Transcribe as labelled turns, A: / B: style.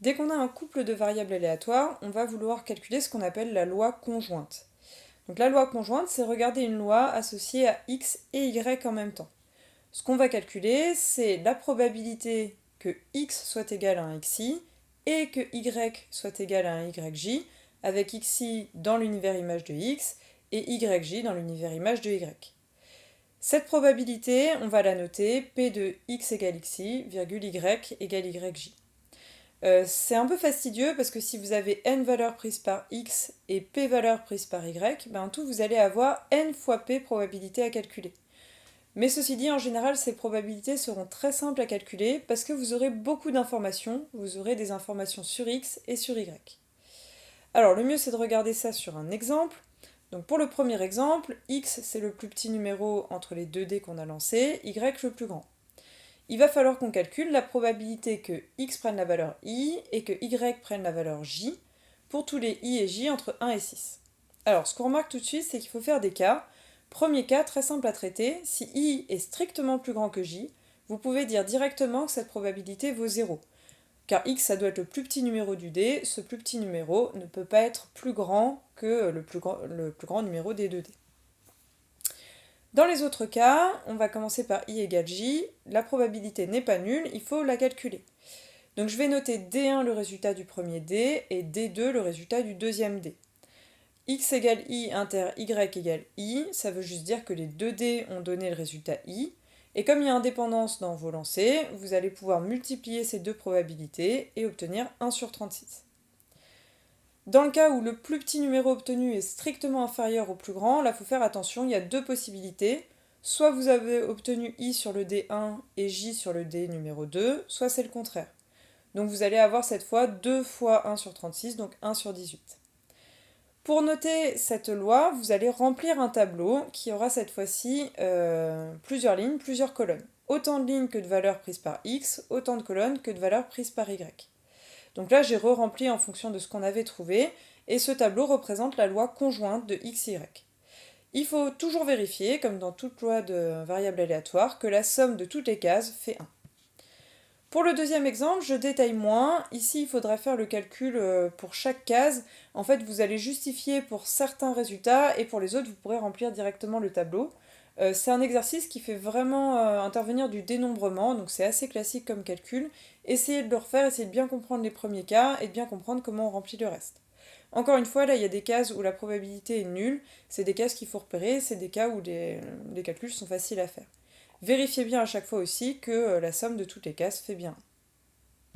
A: Dès qu'on a un couple de variables aléatoires, on va vouloir calculer ce qu'on appelle la loi conjointe. Donc la loi conjointe, c'est regarder une loi associée à x et y en même temps. Ce qu'on va calculer, c'est la probabilité que x soit égal à un xi et que y soit égal à un yj, avec xi dans l'univers image de x et yj dans l'univers image de y. Cette probabilité, on va la noter p de x égale xi, virgule y égale yj. C'est un peu fastidieux parce que si vous avez n valeurs prises par x et p valeurs prises par y, ben en tout vous allez avoir n fois p probabilités à calculer. Mais ceci dit, en général, ces probabilités seront très simples à calculer parce que vous aurez beaucoup d'informations, vous aurez des informations sur x et sur y. Alors le mieux c'est de regarder ça sur un exemple. Donc pour le premier exemple, x c'est le plus petit numéro entre les deux dés qu'on a lancés, y le plus grand. Il va falloir qu'on calcule la probabilité que x prenne la valeur i et que y prenne la valeur j pour tous les i et j entre 1 et 6. Alors ce qu'on remarque tout de suite, c'est qu'il faut faire des cas. Premier cas, très simple à traiter, si i est strictement plus grand que j, vous pouvez dire directement que cette probabilité vaut 0. Car x, ça doit être le plus petit numéro du dé, ce plus petit numéro ne peut pas être plus grand que le plus grand numéro des deux dés. Dans les autres cas, on va commencer par i égale j, la probabilité n'est pas nulle, il faut la calculer. Donc je vais noter d1 le résultat du premier dé et d2 le résultat du deuxième dé. X égale i inter y égale i, ça veut juste dire que les deux dés ont donné le résultat i, et comme il y a indépendance dans vos lancers, vous allez pouvoir multiplier ces deux probabilités et obtenir 1 sur 36. Dans le cas où le plus petit numéro obtenu est strictement inférieur au plus grand, là il faut faire attention, il y a deux possibilités. Soit vous avez obtenu i sur le dé 1 et j sur le dé numéro 2, soit c'est le contraire. Donc vous allez avoir cette fois 2 fois 1 sur 36, donc 1 sur 18. Pour noter cette loi, vous allez remplir un tableau qui aura cette fois-ci plusieurs lignes, plusieurs colonnes. Autant de lignes que de valeurs prises par x, autant de colonnes que de valeurs prises par y. Donc là, j'ai re-rempli en fonction de ce qu'on avait trouvé, et ce tableau représente la loi conjointe de x, y. Il faut toujours vérifier, comme dans toute loi de variable aléatoire, que la somme de toutes les cases fait 1. Pour le deuxième exemple, je détaille moins. Ici, il faudra faire le calcul pour chaque case. En fait, vous allez justifier pour certains résultats et pour les autres, vous pourrez remplir directement le tableau. C'est un exercice qui fait vraiment intervenir du dénombrement, donc c'est assez classique comme calcul. Essayez de le refaire, essayez de bien comprendre les premiers cas et de bien comprendre comment on remplit le reste. Encore une fois, là, il y a des cases où la probabilité est nulle, c'est des cases qu'il faut repérer, c'est des cas où les calculs sont faciles à faire. Vérifiez bien à chaque fois aussi que la somme de toutes les cases fait bien.